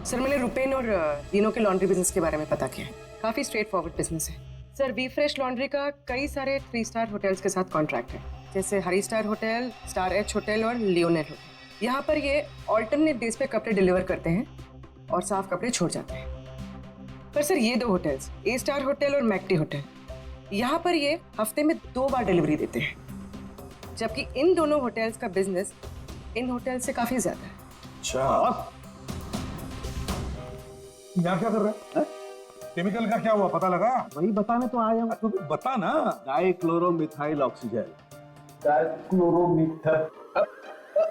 Sir मैंने रुपेन और तीनों के लॉन्ड्री बिजनेस के बारे में पता किया है। काफी स्ट्रेट फॉरवर्ड बिजनेस है सर। वी फ्रेश लॉन्ड्री का कई सारे 3 स्टार होटल्स के साथ कॉन्ट्रैक्ट है, जैसे हरी star hotel, star H hotel और लियोनेल होटल। यहाँ पर ये ऑल्टरनेट डेज पे कपड़े डिलीवर करते हैं और साफ कपड़े छोड़ जाते हैं। पर सर ये 2 होटल्स, ए स्टार होटल और मैक्टी होटल, यहाँ पर ये हफ्ते में 2 बार डिलीवरी देते हैं, जबकि इन दोनों होटल्स का बिजनेस इन होटल से काफी ज्यादा है। अच्छा, यहाँ क्या कर रहा है? केमिकल का क्या हुआ पता लगा? वही बताने तो आया हूँ। तो बता ना। डाइक्लोरोमिथाइल ऑक्सीजन।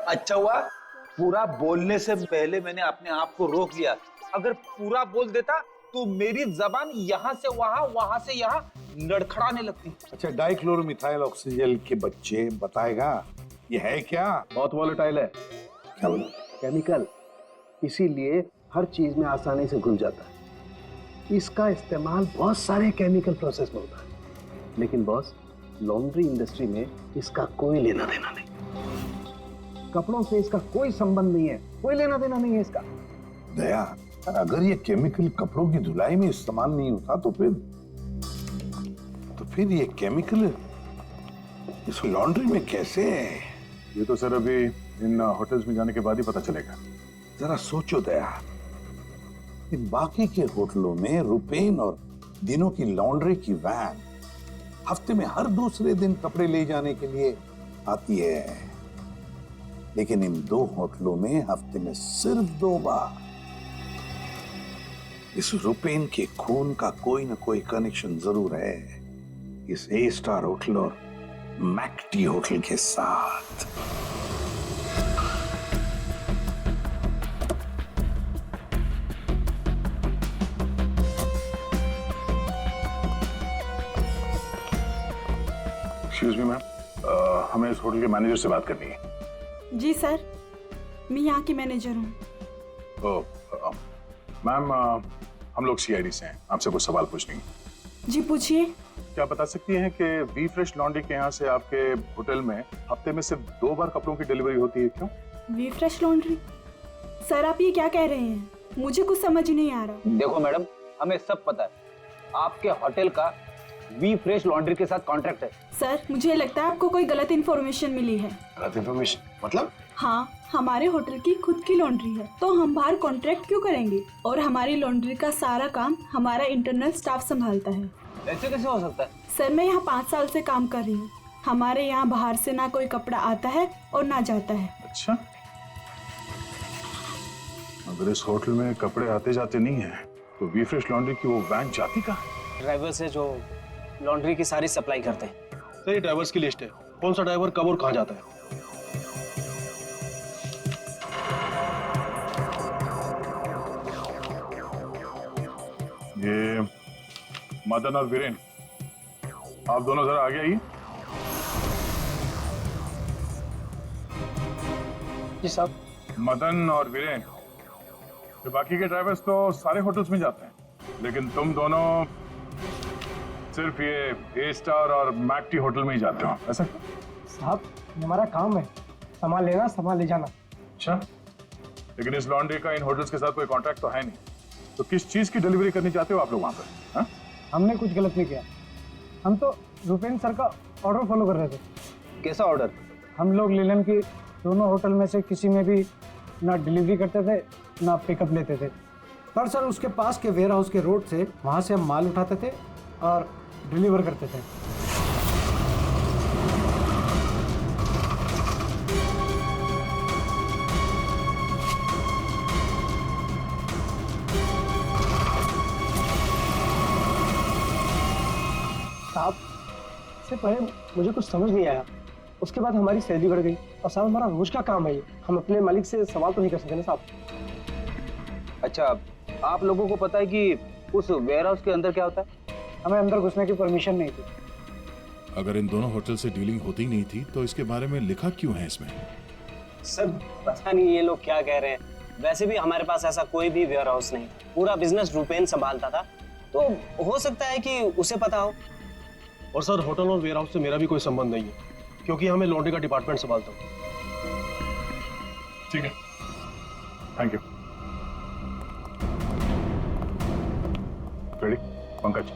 अच्छा हुआ पूरा बोलने से पहले मैंने अपने आप को रोक लिया। अगर पूरा बोल देता तो मेरी जबान यहाँ से वहाँ, वहाँ से यहाँ लड़खड़ाने लगती। अच्छा, डाइक्लोरोमिथाइल ऑक्सीजन के बच्चे बताएगा ये है क्या? बहुत वॉलेटाइल है। क्या बोला? केमिकल, इसीलिए हर चीज में आसानी से घुल जाता है। इसका इस्तेमाल बहुत सारे केमिकल प्रोसेस में होता है, लेकिन बॉस लॉन्ड्री इंडस्ट्री में इसका कोई लेना देना नहीं। कपड़ों से इसका कोई संबंध नहीं है, कोई लेना देना नहीं है इसका। दया, अगर ये केमिकल कपड़ों की धुलाई में इस्तेमाल नहीं होता तो फिर ये केमिकल इस लॉन्ड्री में कैसे? ये तो सर अभी इन होटल्स में जाने के बाद ही पता चलेगा। जरा सोचो दया, इन बाकी के होटलों में रुपेन और दिनों की लॉन्ड्री की वैन हफ्ते में हर दूसरे दिन कपड़े ले जाने के लिए आती है, लेकिन इन 2 होटलों में हफ्ते में सिर्फ 2 बार। इस रुपेन के खून का कोई ना कोई कनेक्शन जरूर है इस ए स्टार होटल और मैक्टी होटल के साथ। एक्सक्यूज मी मैम, हमें इस होटल के मैनेजर से बात करनी है। जी सर, मैं यहाँ की मैनेजर हूँ। मैम, हम लोग सीआईडी से हैं, आपसे कुछ सवाल पूछने हैं। जी पूछिए। क्या बता सकती हैं कि वी फ्रेश लॉन्ड्री के यहाँ से आपके होटल में हफ्ते में सिर्फ 2 बार कपड़ों की डिलीवरी होती है, क्यों? We fresh laundry? सर आप ये क्या कह रहे हैं? मुझे कुछ समझ ही नहीं आ रहा। देखो मैडम, हमें सब पता है आपके होटल का वी फ्रेश लॉन्ड्री के साथ कॉन्ट्रैक्ट है। सर मुझे लगता है आपको कोई गलत इन्फॉर्मेशन मिली है। गलत इन्फॉर्मेशन मतलब? हाँ, हमारे होटल की खुद की लॉन्ड्री है, तो हम बाहर कॉन्ट्रैक्ट क्यों करेंगे? और हमारी लॉन्ड्री का सारा काम हमारा इंटरनल स्टाफ संभालता है। ऐसे कैसे हो सकता है? सर मैं यहाँ 5 साल से काम कर रही हूँ। हमारे यहाँ बाहर से ना कोई कपड़ा आता है और ना जाता है। अच्छा, अगर इस होटल में कपड़े आते जाते नहीं है तो वी फ्रेश लॉन्ड्री की वो वैन जाती कहाँ है? ड्राइवर से जो लॉन्ड्री की सारी सप्लाई करते हैं। सर ये ड्राइवर्स की लिस्ट है, कौन सा ड्राइवर कब और कहाँ जाता है। ये मदन और वीरेन, आप दोनों जरा आगे आइए। जी साहब। मदन और वीरेन, ये बाकी के ड्राइवर्स तो सारे होटल्स में जाते हैं, लेकिन तुम दोनों सिर्फ ये ए स्टार और मैक्टी होटल में ही जाते हो, ऐसा? साहब हमारा काम है सामान लेना, सामान ले जाना। अच्छा, लेकिन इस लॉन्ड्री का इन होटल्स के साथ कोई कॉन्ट्रैक्ट तो है नहीं, तो किस चीज की डिलीवरी करनी चाहते हो आप लोग वहां पर? हाँ? हमने कुछ गलत नहीं किया, हम तो रुपेन सर का ऑर्डर फॉलो कर रहे थे। कैसा ऑर्डर? हम लोग लीलन की दोनों होटल में से किसी में भी ना डिलीवरी करते थे ना पिकअप लेते थे, पर सर उसके पास के वेयर हाउस के रोड से वहाँ से हम माल उठाते थे और डिलीवर करते थे। साहब इससे पहले मुझे कुछ समझ नहीं आया, उसके बाद हमारी सैलरी बढ़ गई और साहब हमारा रोज का काम है ये, हम अपने मालिक से सवाल तो नहीं कर सकते ना साहब। अच्छा, आप लोगों को पता है कि उस वेयर हाउस के अंदर क्या होता है? हमें अंदर घुसने की परमिशन नहीं थी। अगर इन दोनों होटल से डीलिंग होती नहीं थी तो इसके बारे में लिखा क्यों है इसमें? सर पता नहीं ये लोग क्या कह रहे हैं, वैसे भी हमारे पास ऐसा कोई भी वेयर हाउस नहीं, पूरा बिजनेस रुपेन संभालता था, तो हो सकता है कि उसे पता हो। और सर होटल और वेयर हाउस से मेरा भी कोई संबंध नहीं है, क्योंकि हमें लॉन्ड्री का डिपार्टमेंट संभालता हूँ। ठीक है, थैंक यू। रेडी? पंकज,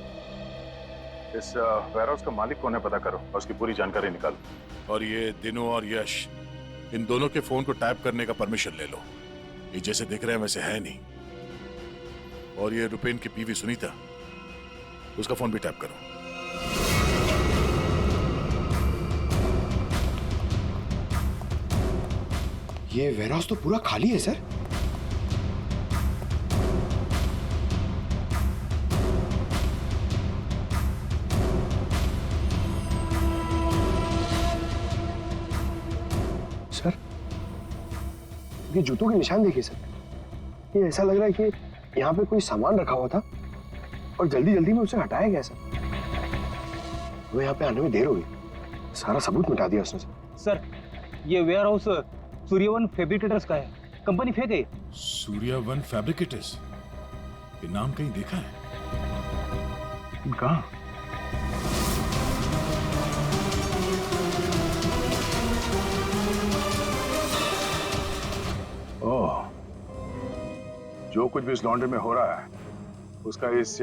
इस वेयरहाउस का मालिक कौन है पता करो और उसकी पूरी जानकारी निकालो। और ये दिनों और यश, इन दोनों के फोन को टैप करने का परमिशन ले लो। ये जैसे दिख रहे हैं वैसे है नहीं। और ये रुपेन की बीवी सुनीता, उसका फोन भी टैप करो। ये वेयरहाउस तो पूरा खाली है सर। सर, ये जूतों के निशान देखिए सर। ये ऐसा लग रहा है कि यहाँ पे कोई सामान रखा हुआ था और जल्दी जल्दी में उसे हटाया गया सर। वो यहाँ पे आने में देर हो गई, सारा सबूत मिटा दिया उसने सर, ये वेयर हाउस सूर्यवन फैब्रिकेटर्स का है, कंपनी फेक है। सूर्यवन फैब्रिकेटर्स, ये नाम कहीं देखा है? कहाँ? ओह, जो कुछ भी इस लॉन्ड्री में हो रहा है उसका इस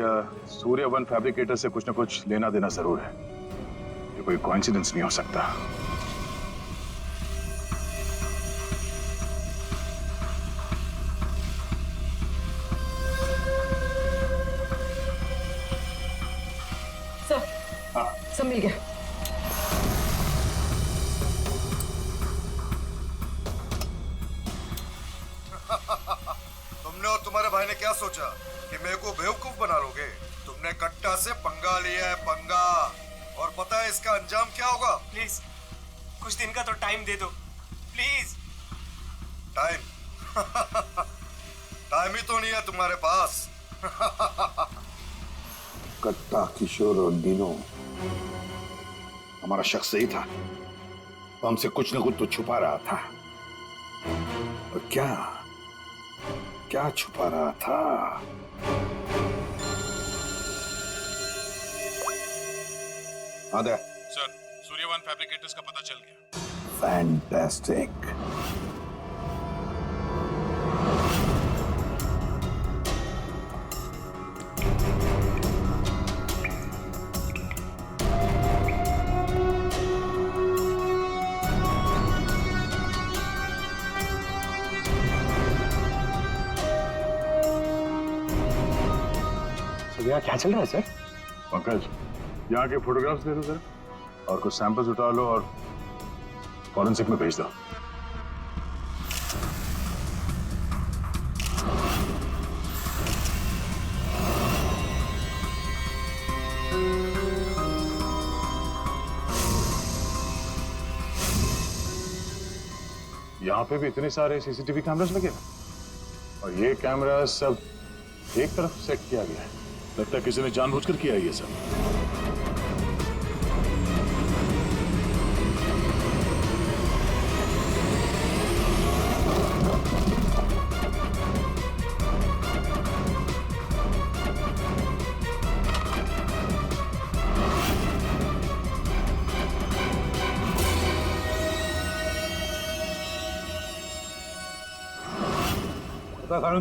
सूर्यवन फैब्रिकेटर से कुछ ना कुछ लेना देना जरूर है। ये कोई कोइंसिडेंस नहीं हो सकता। सर, सब मिल गया। तुमने और तुम्हारे भाई ने क्या सोचा कि मेरे को बेवकूफ बना लोगे? तुमने कट्टा से पंगा लिया है, पंगा। और पता है इसका अंजाम क्या होगा? प्लीज कुछ दिन का तो टाइम दे दो प्लीज। टाइम? टाइम ही तो नहीं है तुम्हारे पास। कट्टा, किशोर और दिनो, हमारा शख्स सही था। वो हमसे कुछ ना कुछ तो छुपा रहा था। और क्या क्या छुपा रहा था? आदे सर, सूर्यवन फैब्रिकेटर्स का पता चल गया। फैंटास्टिक। यहाँ क्या चल रहा है सर? पंकज, यहाँ के फोटोग्राफ्स दे दो जरा और कुछ सैंपल्स उठा लो और फॉरेंसिक में भेज दो। यहाँ पे भी इतने सारे सीसीटीवी कैमरास लगे हैं और ये कैमरा सब एक तरफ सेट किया गया है। लगता है किसी ने जानबूझकर किया है ये सब।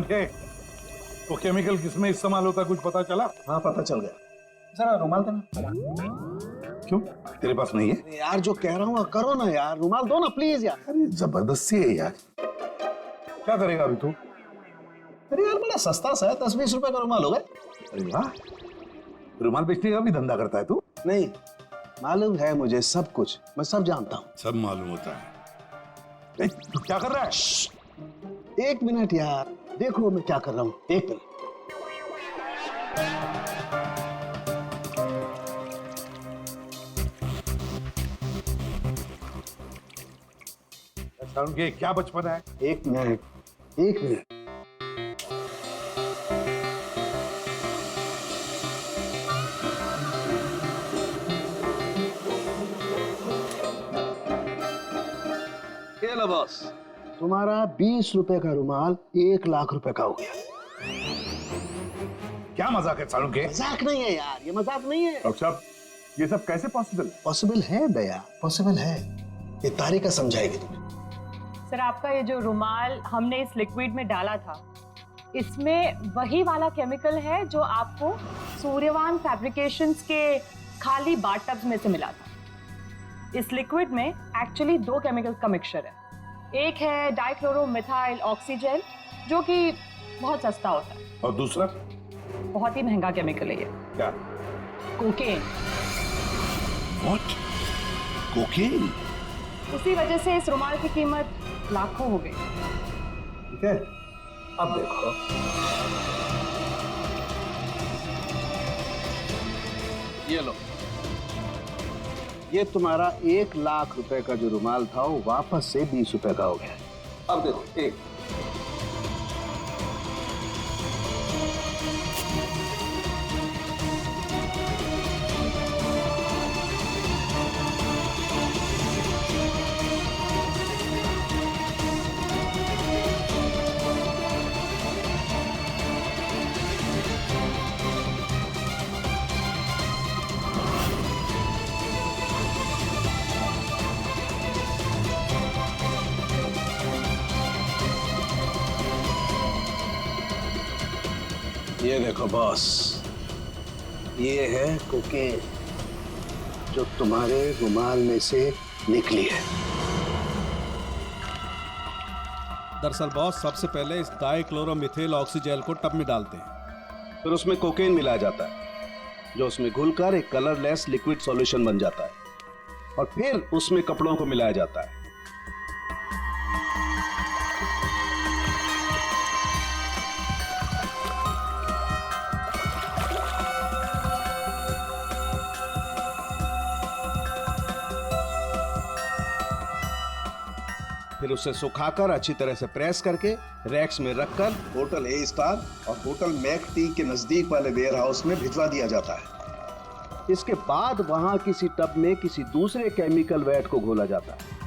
के वो केमिकल किसमें इस्तेमाल होता कुछ पता चला? हाँ, पता चल गया। जरा रुमाल देना। क्यों, तेरे पास नहीं है? यार जो कह रहा हूँ करो ना यार, रुमाल दो ना प्लीज यार। अरे जबरदस्ती है यार। क्या करेगा अभी तू? अरे यार बड़ा सस्ता सा है, 10-20 रुपए का रुमाल होगा। अरे वाह, रुमाल बेचने का भी धंधा करता है तू? नहीं, मालूम है मुझे सब कुछ, मैं सब जानता हूँ। सब मालूम होता है। तू क्या कर रहा है? एक मिनट यार, देखो मैं क्या कर रहा हूँ। एक मिनट। के क्या बचपन है? एक मिनट, एक मिनट। ये लो बॉस, तुम्हारा 20 रुपए का रुमाल 1 लाख रुपए का हो गया। क्या मजाक है सालू के? मजाक नहीं है यार, ये मजाक नहीं है। डॉक्टर साहब, ये सब कैसे पॉसिबल है? पॉसिबल है दया, पॉसिबल है। ये तारिका समझाएगी तुम्हें। सर, आपका ये जो रुमाल हमने इस लिक्विड में डाला था, इसमें वही वाला केमिकल है जो आपको सूर्यवान फैब्रिकेशंस के खाली बाथटब्स में से मिला था। इस लिक्विड में एक्चुअली 2 केमिकल्स का मिक्सचर है। एक है डाइक्लोरोमिथाइल ऑक्सीजेल जो कि बहुत सस्ता होता है, और दूसरा बहुत ही महंगा केमिकल है ये, क्या? कोकेन। व्हाट? कोकेन? उसी वजह से इस रुमाल की कीमत लाखों हो गई। ठीक है, अब देखो, ये लो, ये तुम्हारा 1 लाख रुपए का जो रुमाल था वो वापस से 20 रुपए का हो गया। अब देखो, एक ये देखो बॉस, ये है कोकेन जो तुम्हारे रुमाल में से निकली है। दरअसल बॉस, सबसे पहले इस डाइक्लोरोमिथाइल ऑक्सीजेल को टब में डालते हैं, फिर उसमें कोकेन मिलाया जाता है जो उसमें घुलकर एक कलरलेस लिक्विड सॉल्यूशन बन जाता है, और फिर उसमें कपड़ों को मिलाया जाता है। फिर उसे सुखाकर अच्छी तरह से प्रेस करके रैक्स में रखकर होटल ए स्टार और होटल मैक टी के नजदीक वाले वेयर हाउस में भिजवा दिया जाता है। इसके बाद वहां किसी टब में किसी दूसरे केमिकल वैट को घोला जाता है।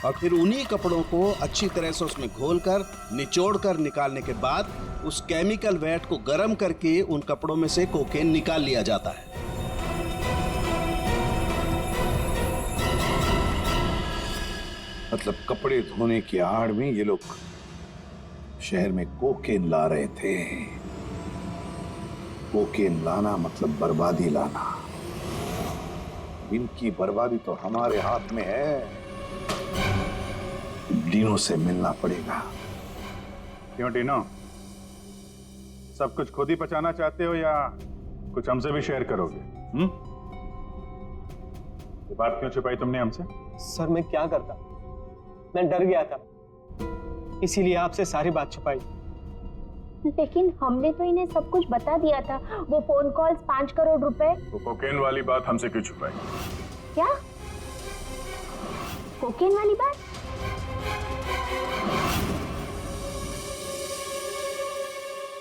और फिर उन्हीं कपड़ों को अच्छी तरह से उसमें घोलकर निचोड़कर निकालने के बाद उस केमिकल वैट को गर्म करके उन कपड़ों में से कोकेन निकाल लिया जाता है। मतलब कपड़े धोने की आड़ में ये लोग शहर में कोकेन ला रहे थे। कोकेन लाना मतलब बर्बादी लाना। इनकी बर्बादी तो हमारे हाथ में है। डीनो से मिलना पड़ेगा। क्यों डीनो, सब कुछ खुद ही पचाना चाहते हो या कुछ हमसे भी शेयर करोगे? ये बात क्यों छुपाई तुमने हमसे? सर मैं क्या करता, मैं डर गया था, इसीलिए आपसे सारी बात छुपाई। लेकिन हमने तो इन्हें सब कुछ बता दिया था। वो फोन कॉल्स, 5 करोड़ रुपए। तो कोकेन वाली बात हमसे क्यों छुपाई? क्या कोकेन वाली बात?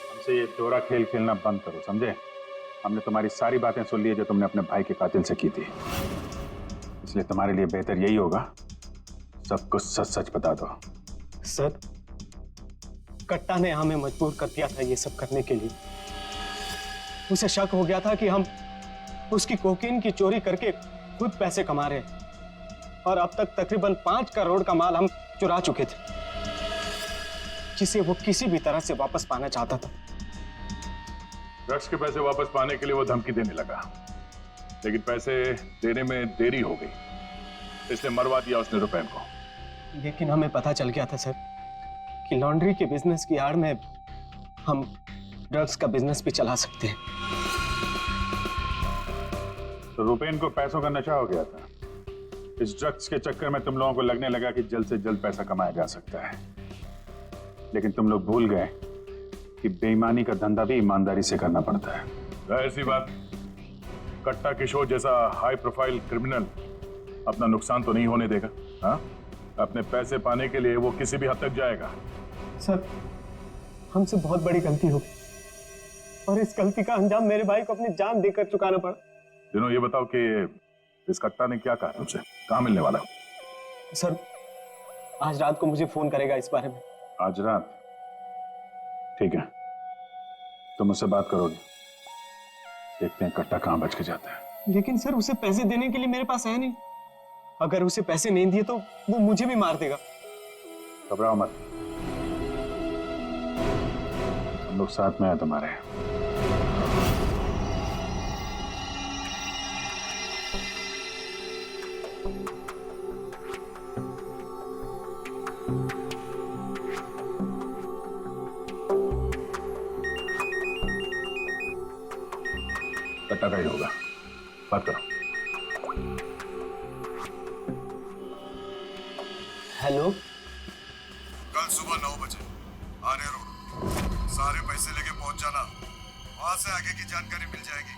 हमसे ये दोहरा खेल खेलना बंद करो, समझे? हमने तुम्हारी सारी बातें सुन ली जो तुमने अपने भाई के कातिल से की थी, इसलिए तुम्हारे लिए बेहतर यही होगा सब कुछ सच सच बता दो। सर, कट्टा ने हमें मजबूर कर दिया था ये सब करने के लिए। उसे शक हो गया था कि हम उसकी कोकीन की चोरी करके खुद पैसे कमा रहे हैं, और अब तक तकरीबन 5 करोड़ का माल हम चुरा चुके थे, जिसे वो किसी भी तरह से वापस पाना चाहता था। ड्रग्स के पैसे वापस पाने के लिए वो धमकी देने लगा, लेकिन पैसे देने में देरी हो गई, इसलिए मरवा दिया उसने रुपैन को। लेकिन हमें पता चल गया था सर कि लॉन्ड्री के बिजनेस की आड़ में हम ड्रग्स का बिजनेस भी चला सकते हैं। तो रुपैन को पैसों का नशा हो गया था। इस ड्रग्स के चक्कर में तुम लोगों को लगने लगा कि जल्द से जल्द पैसा कमाया जा सकता है, लेकिन तुम लोग भूल गए कि बेईमानी का धंधा भी ईमानदारी से करना पड़ता है। ऐसी बात, कट्टा किशोर जैसा हाई प्रोफाइल क्रिमिनल अपना नुकसान तो नहीं होने देगा। हाँ, अपने पैसे पाने के लिए वो किसी भी हद तक जाएगा। सर, हमसे बहुत बड़ी गलती हो गई, और इस गलती का अंजाम मेरे भाई को अपनी जान देकर चुकाना पड़ा। दिनों, ये बताओ कि इस कट्टा ने क्या कहा तुमसे? कहाँ मिलने वाला? सर, आज रात को मुझे फोन करेगा इस बारे में। आज रात? ठीक है, तुम मुझसे बात करोगे, देखते हैं कट्टा कहां बच के जाता है। लेकिन सर उसे पैसे देने के लिए मेरे पास है नहीं। अगर उसे पैसे नहीं दिए तो वो मुझे भी मार देगा। घबराओ मत, हम लोग साथ में हैं तुम्हारे। कट्टा का ही होगा, बात करो। हेलो, कल सुबह 9 बजे आर्य रोड, सारे पैसे लेके पहुंच जाना। वहां से आगे की जानकारी मिल जाएगी।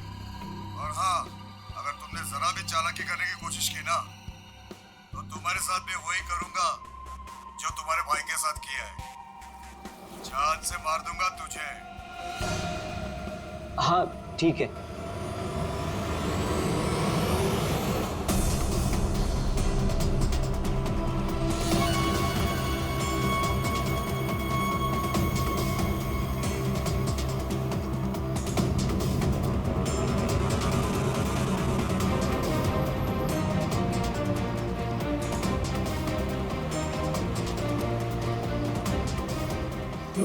और हाँ, अगर तुमने जरा भी चालाकी करने की कोशिश की ना, तो तुम्हारे साथ भी वही करूंगा जो तुम्हारे भाई के साथ किया है। जान से मार दूंगा तुझे। हाँ ठीक है।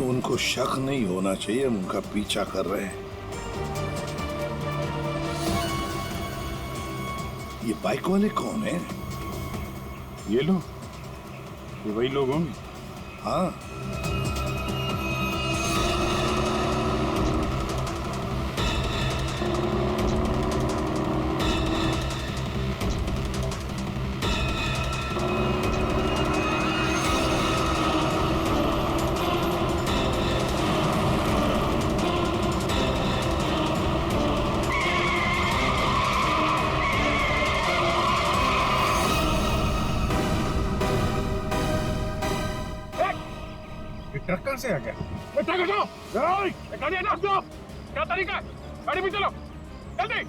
उनको शक नहीं होना चाहिए हम उनका पीछा कर रहे हैं। ये बाइक वाले कौन है? ये लोग, ये वही लोग होंगे। हाँ, ट्रक कहां से आ गया? ट्रक हटाओ! गाड़ी हटाओ उसको! क्या तरीका है? गाड़ी भी चलो, जल्दी!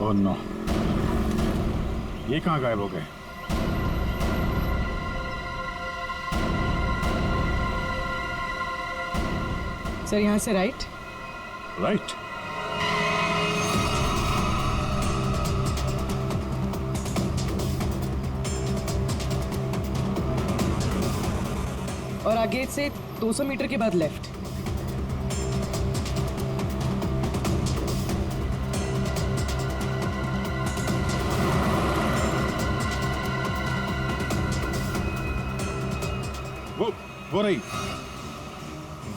ओह नो, ये कहां गायब हो गए? सर यहाँ से राइट। राइट? और आगे से 200 मीटर के बाद लेफ्ट। वो रही।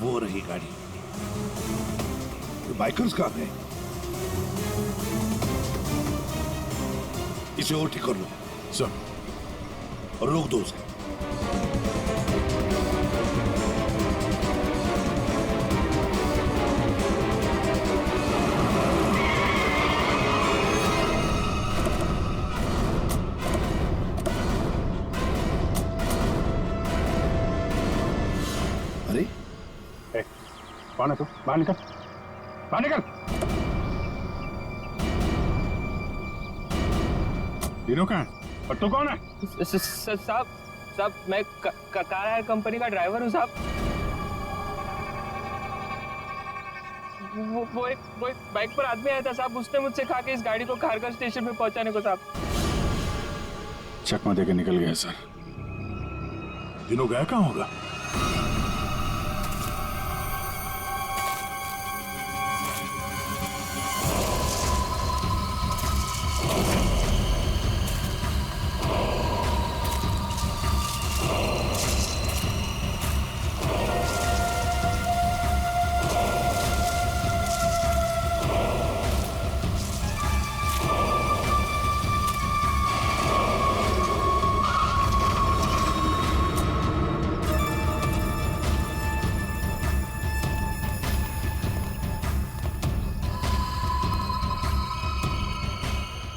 वो रही गाड़ी। ये बाइकर्स कहाँ गए? इसे और ठीक कर लो सर, और रोक दो उसे। अरे कौन है तू? बाहर निकल, बाहर निकल! तीनों कहाँ है? और तू कौन है? साहब मैं कार हायर कंपनी का ड्राइवर हूँ साहब। वो एक बाइक पर आदमी आया था साहब, उसने मुझसे कहा कि इस गाड़ी को खारगर स्टेशन पे पहुंचाने को साहब। चकमा देकर निकल गया सर। तीनों गया कहाँ होगा?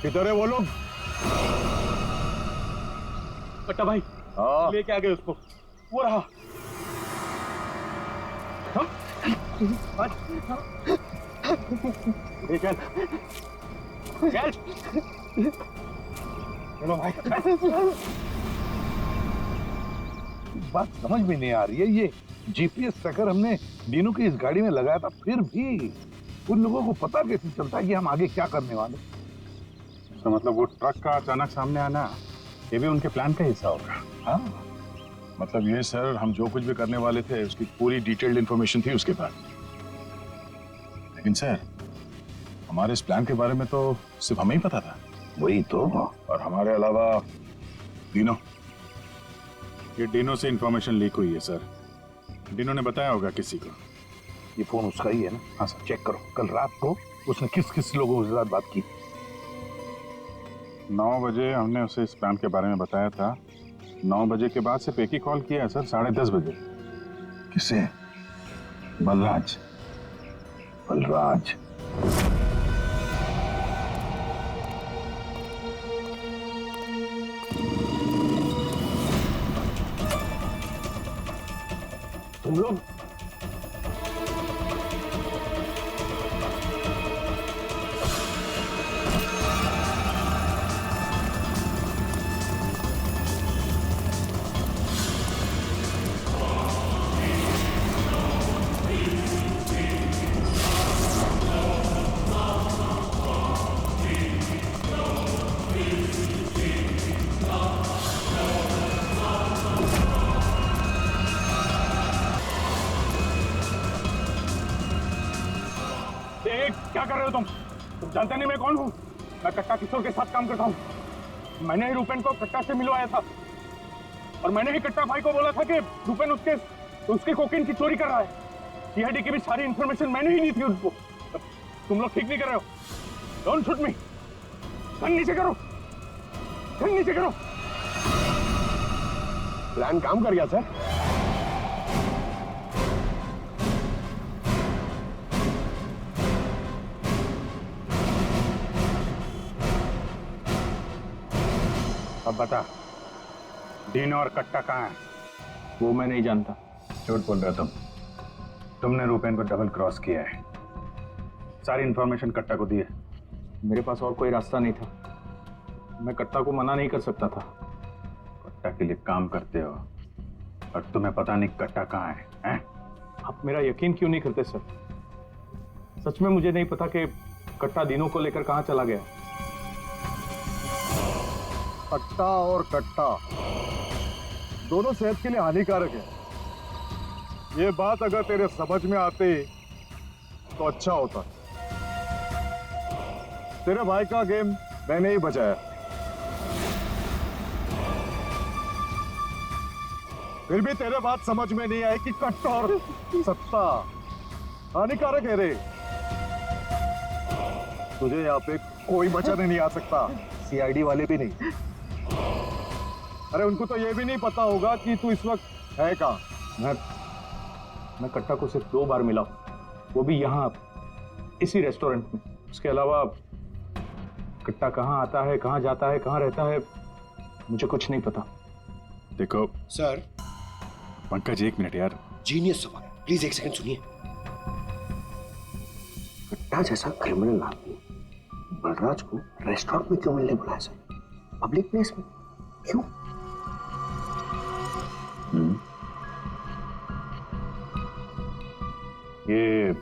किधर है वो लोग? कट्टा भाई लेके आ गए उसको। वो रहा। ठीक है, चलो भाई। बात समझ में नहीं आ रही है, ये जीपीएस ट्रैकर हमने डीनो की इस गाड़ी में लगाया था, फिर भी उन लोगों को पता कैसे चलता है कि हम आगे क्या करने वाले? तो मतलब वो ट्रक का अचानक सामने आना ये भी उनके प्लान का हिस्सा होगा। हाँ, मतलब ये सर, हम जो कुछ भी करने वाले थे उसकी पूरी डिटेल्ड इंफॉर्मेशन थी उसके पास। लेकिन सर, हमारे इस प्लान के बारे में तो सिर्फ हमें ही पता था। वही तो। और हमारे अलावा डीनो, ये डीनो से इंफॉर्मेशन लीक हुई है सर। डीनो ने बताया होगा किसी को। ये फोन उसका ही है ना? हाँ सर। चेक करो, कल रात को उसने किस किस लोगों के साथ बात की। 9 बजे हमने उसे इस प्लान के बारे में बताया था। 9 बजे के बाद सिर्फ एक ही कॉल किया है सर, 10:30 बजे। किसे? बलराज। बलराज तुम लोग क्या कर रहे हो तुम जानते नहीं मैं कौन हूँ? मैं कट्टा किशोर के साथ काम करता हूँ। मैंने ही रूपेन को कट्टा से मिलवाया था और मैंने ही कट्टा भाई को बोला था कि रूपेन उसके कोकीन की चोरी कर रहा है। सीआईडी की भी सारी इंफॉर्मेशन मैंने ही दी थी उनको। तुम लोग ठीक नहीं कर रहे हो। Don't shoot me. गन नीचे करो, गन नीचे करो। प्लान काम कर गया सर। अब बता, डीनो और कट्टा कहाँ है? वो मैं नहीं जानता। झूठ बोल रहे हो तुमने रूपेन को डबल क्रॉस किया है। सारी इंफॉर्मेशन कट्टा को दी है। मेरे पास और कोई रास्ता नहीं था। मैं कट्टा को मना नहीं कर सकता था। कट्टा के लिए काम करते हो और तुम्हें पता नहीं कट्टा कहाँ है? आप मेरा यकीन क्यों नहीं करते सर? सच में मुझे नहीं पता कि कट्टा डीनो को लेकर कहाँ चला गया। कट्टा और कट्टा दोनों सेहत के लिए हानिकारक है। ये बात अगर तेरे समझ में आते तो अच्छा होता। तेरे भाई का गेम मैंने ही बचाया। फिर भी तेरे बात समझ में नहीं आई कि कट्टा और सत्ता हानिकारक है रे। तुझे यहाँ पे कोई बचाने नहीं आ सकता, सीआईडी वाले भी नहीं। अरे उनको तो ये भी नहीं पता होगा कि तू इस वक्त है कहाँ। मैं कट्टा को सिर्फ 2 बार मिला, वो भी यहाँ इसी रेस्टोरेंट में। उसके अलावा कट्टा कहाँ आता है, कहाँ जाता है, कहाँ रहता है, मुझे कुछ नहीं पता। देखो सर। पंकज, 1 मिनट यार। जीनियस सवाल, प्लीज 1 सेकंड सुनिए। कट्टा जैसा क्रिमिनल आदमी बलराज को रेस्टोरेंट में क्यों मिलने बुलाया सर? पब्लिक प्लेस में क्यों? ये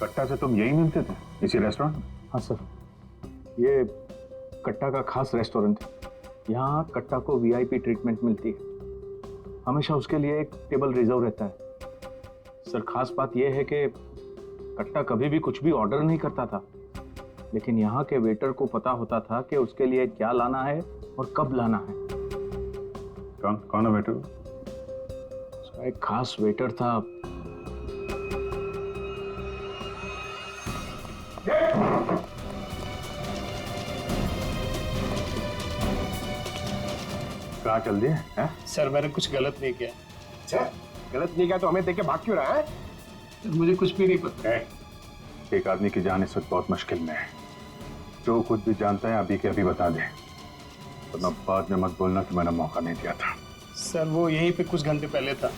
कट्टा से तुम यही मिलते थे, इसी रेस्टोरेंट? हाँ सर, ये कट्टा का खास रेस्टोरेंट है। यहाँ कट्टा को वीआईपी ट्रीटमेंट मिलती है। हमेशा उसके लिए एक टेबल रिजर्व रहता है। सर, खास बात यह है कि कट्टा कभी भी कुछ भी ऑर्डर नहीं करता था, लेकिन यहाँ के वेटर को पता होता था कि उसके लिए क्या लाना है और कब लाना है। कौन है वेटर? उसका एक खास वेटर था। कहाँ चल दिए? सर, मैंने कुछ गलत नहीं किया। अच्छा, गलत नहीं किया तो हमें देख के भाग क्यों रहा है? मुझे कुछ भी नहीं पता। एक आदमी की जान इस वक्त बहुत मुश्किल में है। जो कुछ भी जानता है अभी के अभी बता दे, वरना बाद में मत बोलना कि मैंने मौका नहीं दिया था। सर, वो यहीं पे कुछ घंटे पहले था।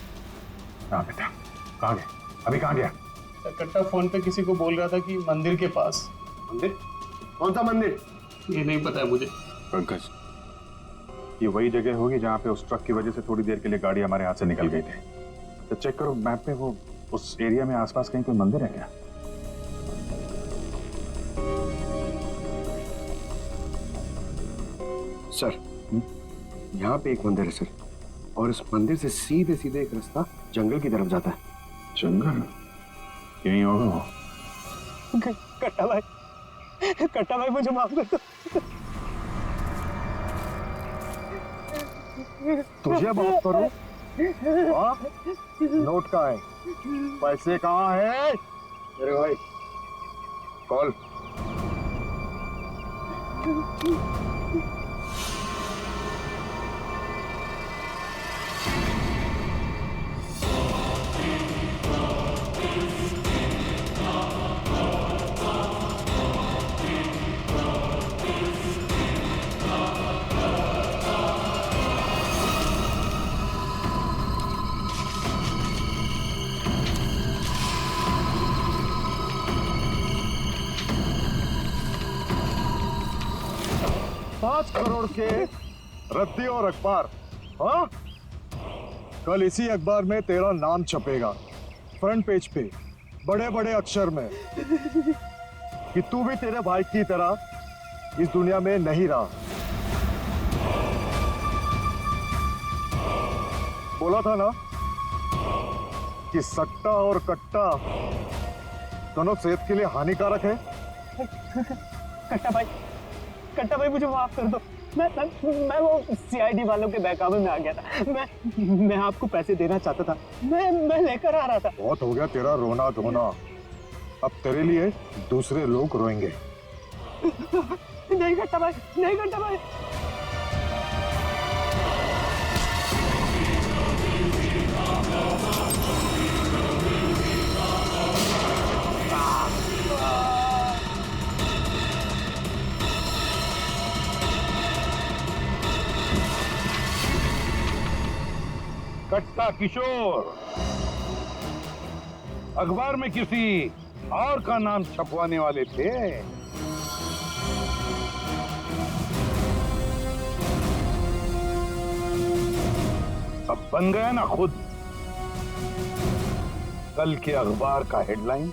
कहाँ पे था? कहाँ गया? अभी कहाँ गया? सर, कट्टा फोन पे किसी को बोल रहा था कि मंदिर के पास। मंदिर? कौन सा मंदिर? ये नहीं पता है मुझे। पंकज, ये वही जगह होगी जहाँ पे उस ट्रक की वजह से थोड़ी देर के लिए गाड़ी हमारे हाथ से निकल गई थी। तो चेक करो मैप पे, वो उस एरिया में आसपास कहीं कोई मंदिर है क्या? सर, यहाँ पे एक मंदिर है सर, और इस मंदिर से सीधे सीधे एक रास्ता जंगल की तरफ जाता है। जंगल? यही होगा वो। कट्टा भाई मुझे माफ कर दो। तुझे माफ करूं? नोट कहाँ है? पैसे कहाँ है? अरे भाई कॉल। करोड़ के रद्दी और अखबार। हाँ, कल इसी अखबार में तेरा नाम छपेगा फ्रंट पेज पे बड़े बड़े अक्षर में कि तू भी तेरे भाई की तरह इस दुनिया में नहीं रहा। बोला था ना कि सट्टा और कट्टा दोनों सेहत के लिए हानिकारक है। कट्टा भाई मुझे माफ कर दो। मैं वो सीआईडी वालों के बहकावे में आ गया था। मैं आपको पैसे देना चाहता था। मैं लेकर आ रहा था। बहुत हो गया तेरा रोना धोना, अब तेरे लिए दूसरे लोग रोएंगे। नहीं कट्टा भाई, नहीं कट्टा भाई। कट्टा किशोर अखबार में किसी और का नाम छपवाने वाले थे। अब बन गया ना खुद कल के अखबार का हेडलाइन।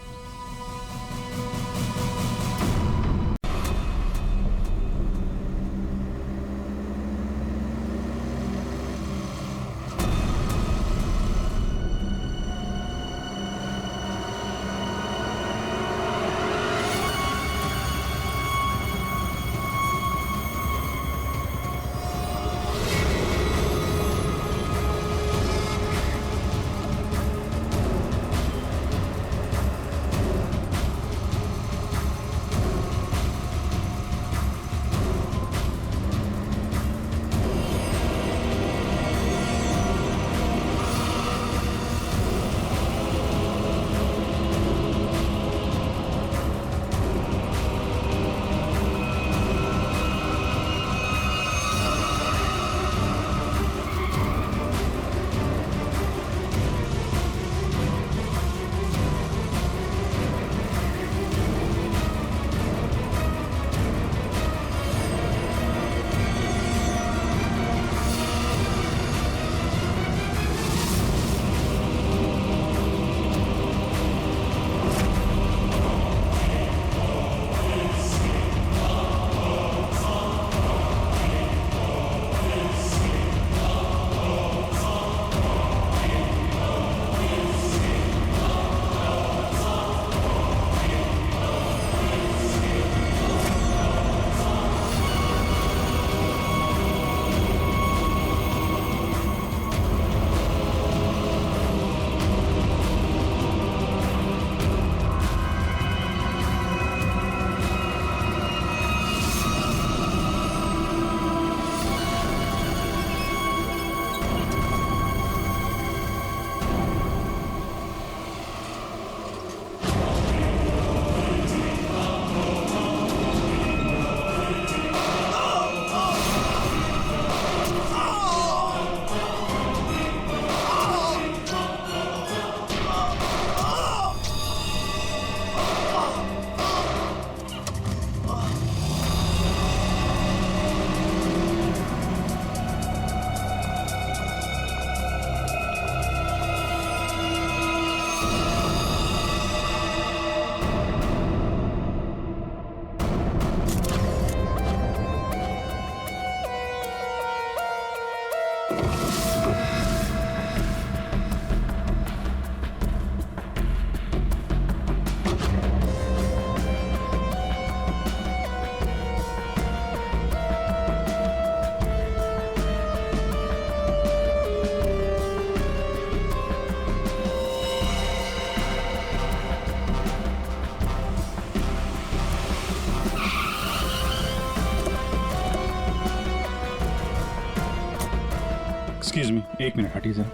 एक्सक्यूज मी, 1 मिनट हटिए सर।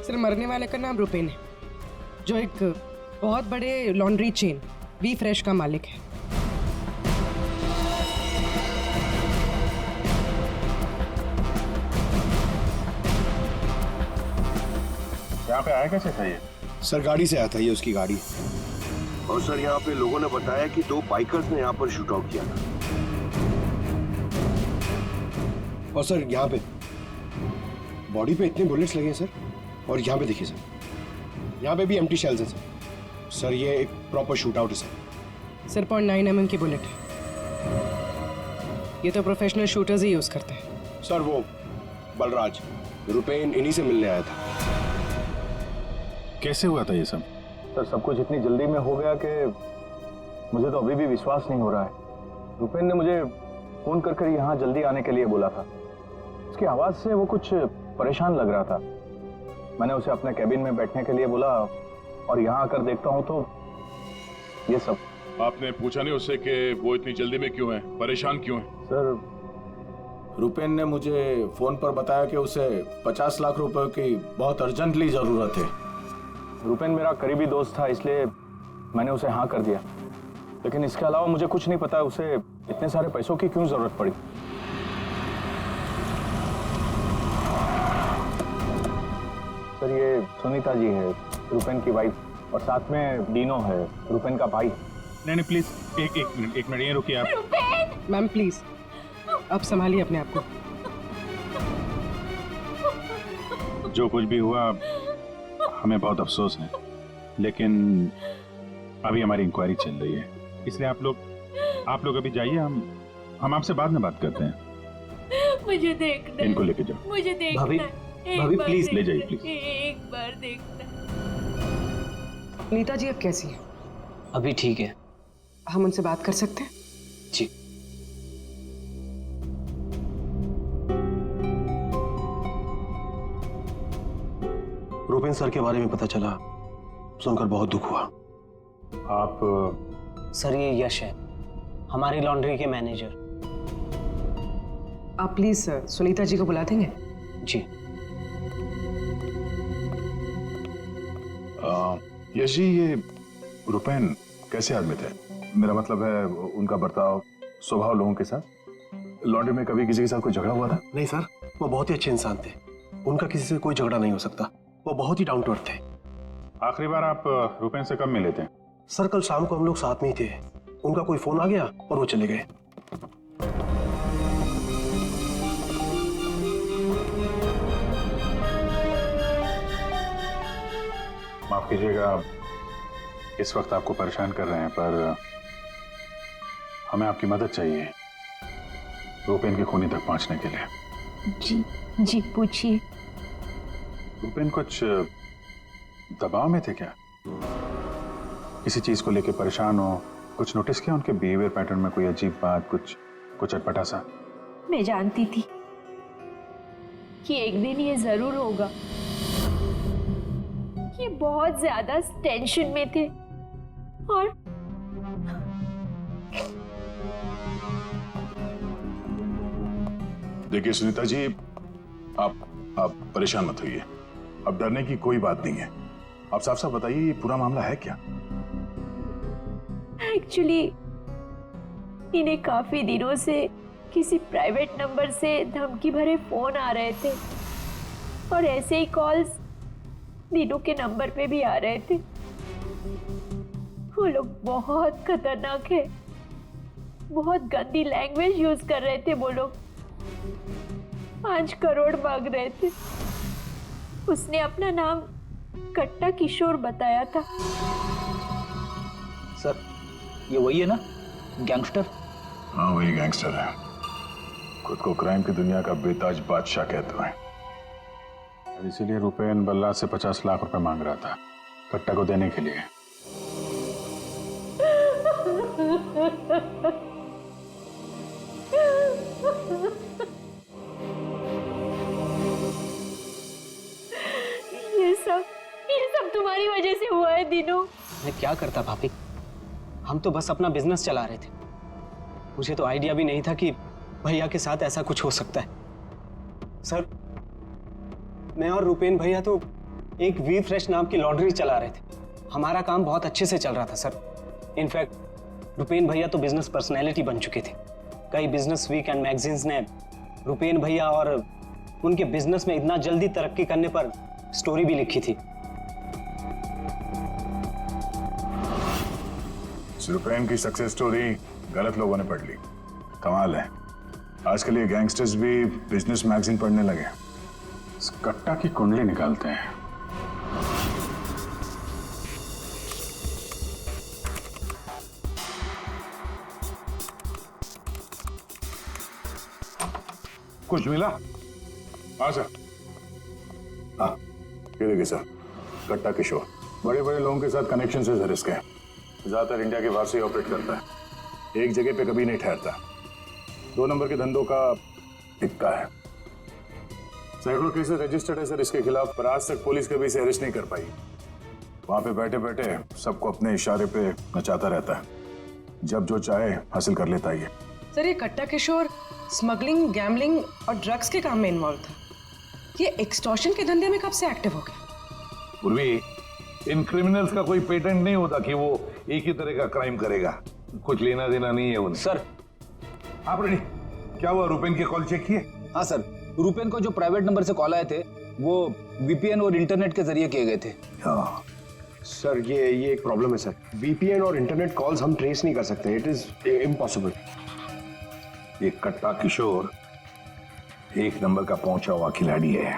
सर मरने वाले का नाम रुपेन है, जो एक बहुत बड़े लॉन्ड्री चेन वी फ्रेश का मालिक है। यहाँ पे आया कैसे था ये? सर गाड़ी से आया था, ये उसकी गाड़ी। और सर यहाँ पे लोगों ने बताया कि 2 बाइकर्स ने यहाँ पर शूट आउट किया था। और सर यहाँ पे बॉडी पे इतने बुलेट्स लगे हैं सर, और यहाँ पे देखिए सर, यहाँ पे भी एम्प्टी शेल्स हैं सर। सर ये एक प्रॉपर शूट आउट है सर। सर 0.9 mm की बुलेट है, ये तो प्रोफेशनल शूटर्स ही यूज करते हैं। सर वो बलराज रुपेन इन्हीं से मिलने आया था। कैसे हुआ था ये सब? सर सब कुछ इतनी जल्दी में हो गया कि मुझे तो अभी भी विश्वास नहीं हो रहा है। रुपेन ने मुझे फोन कर यहाँ जल्दी आने के लिए बोला था। उसकी आवाज से वो कुछ परेशान लग रहा था। मैंने उसे अपने कैबिन में बैठने के लिए बोला और यहाँ आकर देखता हूँ तो ये सब। आपने पूछा नहीं उससे कि वो इतनी जल्दी में क्यों है, परेशान क्यों है? सर रुपेन ने मुझे फोन पर बताया कि उसे 50 लाख रुपए की बहुत अर्जेंटली जरूरत है। रुपेन मेरा करीबी दोस्त था, इसलिए मैंने उसे हाँ कर दिया। लेकिन इसके अलावा मुझे कुछ नहीं पता उसे इतने सारे पैसों की क्यों जरूरत पड़ी। सर ये सुनीता जी है, रुपेन की वाइफ, और साथ में डीनो है, रुपेन का भाई। नहीं प्लीज एक मिनट ये रुकिए आप। मैम प्लीज आप संभालिए अपने आप को। जो कुछ भी हुआ हमें बहुत अफसोस है, लेकिन अभी हमारी इंक्वायरी चल रही है, इसलिए आप लोग अभी जाइए, हम आपसे बाद में बात करते हैं। मुझे देखना, इनको लेके जाओ। मुझे देखना। भाभी प्लीज ले जाइए प्लीज। एक बार देखना। नीता जी अब कैसी है? अभी ठीक है। हम उनसे बात कर सकते हैं? जी। रुपेन सर के बारे में पता चला, सुनकर बहुत दुख हुआ। आप सर ये यश है, हमारी लॉन्ड्री के मैनेजर। आप प्लीज सुनीता जी को बुला देंगे? जी। यश जी, ये रुपेन कैसे आदमी थे? मेरा मतलब है उनका बर्ताव, स्वभाव लोगों के साथ। लॉन्ड्री में कभी किसी के साथ कोई झगड़ा हुआ था? नहीं सर, वो बहुत ही अच्छे इंसान थे, उनका किसी से कोई झगड़ा नहीं हो सकता। वो बहुत ही डाउन टू अर्थ थे। आखिरी बार आप रुपेन से कब मिले थे? सर कल शाम को हम लोग साथ में ही थे, उनका कोई फोन आ गया और वो चले गए। माफ कीजिएगा इस वक्त आपको परेशान कर रहे हैं, पर हमें आपकी मदद चाहिए रुपेन के खूनी तक पहुंचने के लिए। जी पूछिए। रुपेन कुछ दबाव में थे क्या? किसी चीज को लेके परेशान हो? कुछ नोटिस किया उनके बिहेवियर पैटर्न में कोई अजीब बात, कुछ अटपटा सा? मैं जानती थी कि एक दिन ये जरूर होगा। ये बहुत ज्यादा टेंशन में थे और देखिए सुनीता जी, आप परेशान मत होइए, अब डरने की कोई बात नहीं है। आप साफ साफ बताइए ये पूरा मामला है क्या? एक्चुअली इन्हें काफी दिनों से किसी प्राइवेट नंबर से धमकी भरे फोन आ रहे थे और ऐसे ही कॉल्स दीनू के नंबर पे भी आ रहे थे। वो लोग बहुत खतरनाक है, बहुत गंदी लैंग्वेज यूज कर रहे थे। वो लोग 5 करोड़ मांग रहे थे। उसने अपना नाम कट्टा किशोर बताया था। सर ये वही है ना, गैंगस्टर? हाँ वही गैंगस्टर है, खुद को क्राइम की दुनिया का बेताज बादशाह कहते हैं। इसीलिए रुपेन बल्ला से 50 लाख रुपए मांग रहा था कट्टा को देने के लिए। ये सब तुम्हारी वजह से हुआ है दीनू। मैं क्या करता भाभी, हम तो बस अपना बिजनेस चला रहे थे। मुझे तो आइडिया भी नहीं था कि भैया के साथ ऐसा कुछ हो सकता है। सर, मैं और रुपेन भैया तो एक वी फ्रेश नाम की लॉन्ड्री चला रहे थे। हमारा काम बहुत अच्छे से चल रहा था सर। इनफैक्ट रुपेन भैया तो बिजनेस पर्सनैलिटी बन चुके थे। कई बिजनेस वीक एंड मैगजीन्स ने रुपेन भैया और उनके बिजनेस में इतना जल्दी तरक्की करने पर स्टोरी भी लिखी थी। रुपेन की सक्सेस स्टोरी गलत लोगों ने पढ़ ली। कमाल है, आजकल ये गैंगस्टर्स भी बिजनेस मैगजीन पढ़ने लगे। इस कट्टा की कुंडली निकालते हैं। कुछ मिला? हाँ सर। हाँ, ये देखिए सर, कट्टा किशोर बड़े बड़े लोगों के साथ कनेक्शन से सर इसके, ज्यादातर इंडिया के बाहर से ही ऑपरेट करता है। एक जगह पे कभी नहीं ठहरता। 2 नंबर के धंधों का टिक्का है। सैकड़ों केसेस रजिस्टर्ड है सर इसके खिलाफ, पर आज तक पुलिस कभी इसे अरेस्ट नहीं कर पाई। वहां पे बैठे बैठे सबको अपने इशारे पे नचाता रहता है। जब जो चाहे हासिल कर लेता है ये। सर, ये कट्टा किशोर स्मगलिंग, गैम्बलिंग और ड्रग्स के काम में इन्वॉल्व था। ये एक्सटॉर्शन के धंधे में कब से एक्टिव हो गया? पूर्वी, इन क्रिमिनल्स का कोई पेटेंट नहीं होता कि वो एक ही तरह का क्राइम करेगा। कुछ लेना देना नहीं है उन्हें। सर, आप रेडी? क्या हुआ, रुपेन के कॉल चेक किए? हाँ सर, रुपेन को जो प्राइवेट नंबर से कॉल आए थे वो वीपीएन और इंटरनेट के जरिए किए गए थे। हाँ सर, ये एक प्रॉब्लम है सर। वीपीएन और इंटरनेट कॉल्स हम ट्रेस नहीं कर सकते। It is impossible. ये कट्टा किशोर 1 नंबर का पहुंचा हुआ खिलाड़ी है।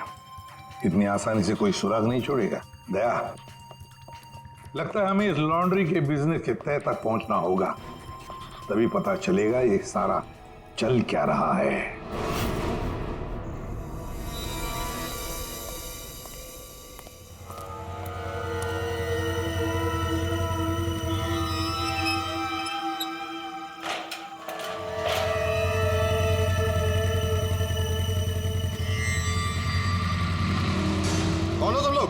इतनी आसानी से कोई सुराग नहीं छोड़ेगा। दया, लगता है हमें इस लॉन्ड्री के बिजनेस के तह तक पहुंचना होगा, तभी पता चलेगा ये सारा चल क्या रहा है। कौन हो तुम लोग?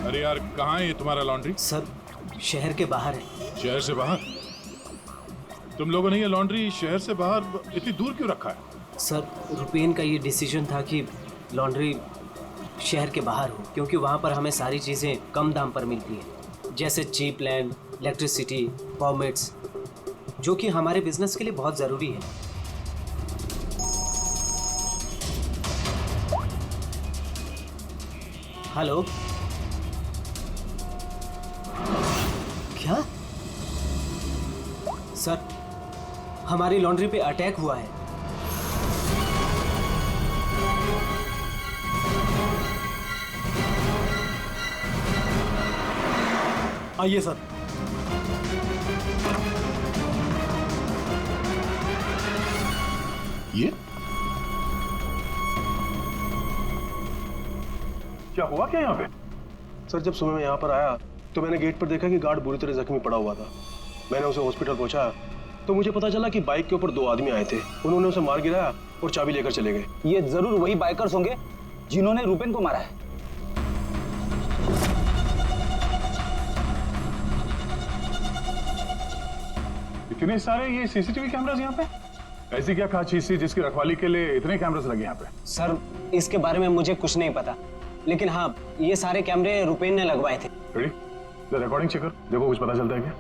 अरे यार, कहाँ है ये तुम्हारा लॉन्ड्री? सर, शहर के बाहर है। शहर से बाहर? तुम लोगों ने ये लॉन्ड्री शहर से बाहर इतनी दूर क्यों रखा है? सर, रुपेन का ये डिसीजन था कि लॉन्ड्री शहर के बाहर हो, क्योंकि वहाँ पर हमें सारी चीज़ें कम दाम पर मिलती हैं, जैसे चीप लैंड, इलेक्ट्रिसिटी, परमिट्स, जो कि हमारे बिजनेस के लिए बहुत ज़रूरी है। हेलो, क्या? सर, हमारी लॉन्ड्री पे अटैक हुआ है। आइए सर। ये क्या हुआ क्या यहाँ पे? सर, जब सुबह मैं यहाँ पर आया तो मैंने गेट पर देखा कि गार्ड बुरी तरह जख्मी पड़ा हुआ था। मैंने उसे हॉस्पिटल पहुंचाया तो मुझे पता चला कि बाइक के ऊपर 2 आदमी आए थे। उन्होंने उसे मार गिराया और चाबी लेकर चले गए। ये जरूर वही बाइकर्स होंगे जिन्होंने रुपेन को मारा है। इतने सारे ये सीसीटीवी कैमरास यहाँ पे? ऐसी क्या खास चीज थी जिसकी रखवाली के लिए इतने कैमरास लगे यहाँ पे? सर, इसके बारे में मुझे कुछ नहीं पता, लेकिन हाँ, ये सारे कैमरे रुपेन ने लगवाए थे। रेडी? रिकॉर्डिंग चेक कर, देखो कुछ पता चलता है क्या?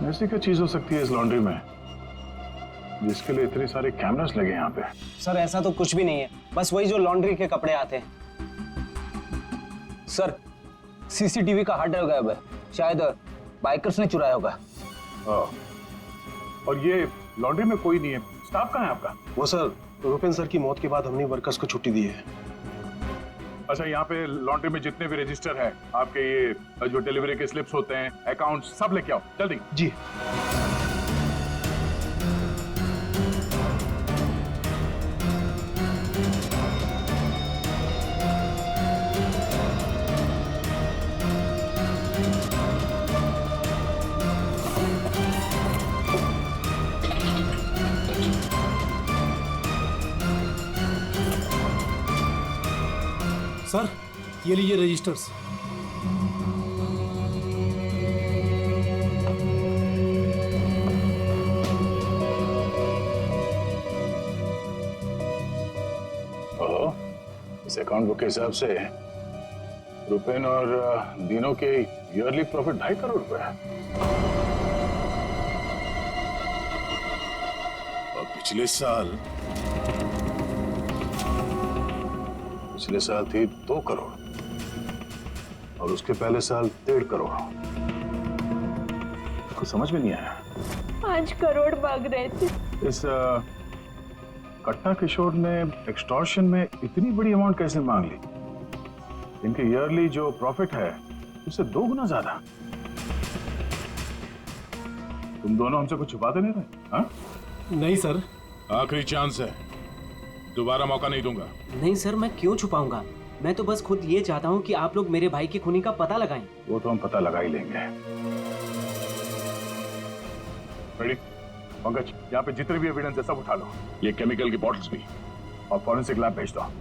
ऐसी क्या चीज हो सकती है इस लॉन्ड्री में जिसके लिए इतने सारे कैमरास लगे यहाँ पे? सर, ऐसा तो कुछ भी नहीं है, बस वही जो लॉन्ड्री के कपड़े आते हैं। सर, सीसीटीवी का हार्ड ड्राइव गायब है, शायद बाइकर्स ने चुराया होगा। और ये लॉन्ड्री में कोई नहीं है, स्टाफ कहाँ है आपका? वो सर, रुपेन सर की मौत के बाद हमने वर्कर्स को छुट्टी दी है। अच्छा, यहाँ पे लॉन्ड्री में जितने भी रजिस्टर है, आपके ये जो डिलीवरी के स्लिप्स होते हैं, अकाउंट, सब लेके आओ जल्दी। जी। सर, ये लीजिए रजिस्टर्स। इस अकाउंट बुक के हिसाब से रुपेन और दिनों के ईयरली प्रॉफिट 2.5 करोड़ रुपए है। और पिछले साल थी 2 करोड़ और उसके पहले साल 1.5 करोड़। कुछ समझ में नहीं आया। 5 करोड़ मांग रहे थे। इस कट्टा किशोर ने एक्सटॉर्शन में इतनी बड़ी अमाउंट कैसे मांग ली? इनके ईयरली जो प्रॉफिट है उससे 2 गुना ज्यादा। तुम दोनों हमसे कुछ छुपाते नहीं रहे? हाँ? नहीं सर। आखिरी चांस है, दोबारा मौका नहीं दूंगा। नहीं सर, मैं क्यों छुपाऊंगा? मैं तो बस खुद ये चाहता हूँ कि आप लोग मेरे भाई की खूनी का पता लगाएं। वो तो हम पता लगा ही लेंगे। रेडी? पंकज, यहाँ पे जितने भी एविडेंस है सब उठा लो, ये केमिकल की बॉटल्स भी, और फॉरेंसिक लैब भेज दो।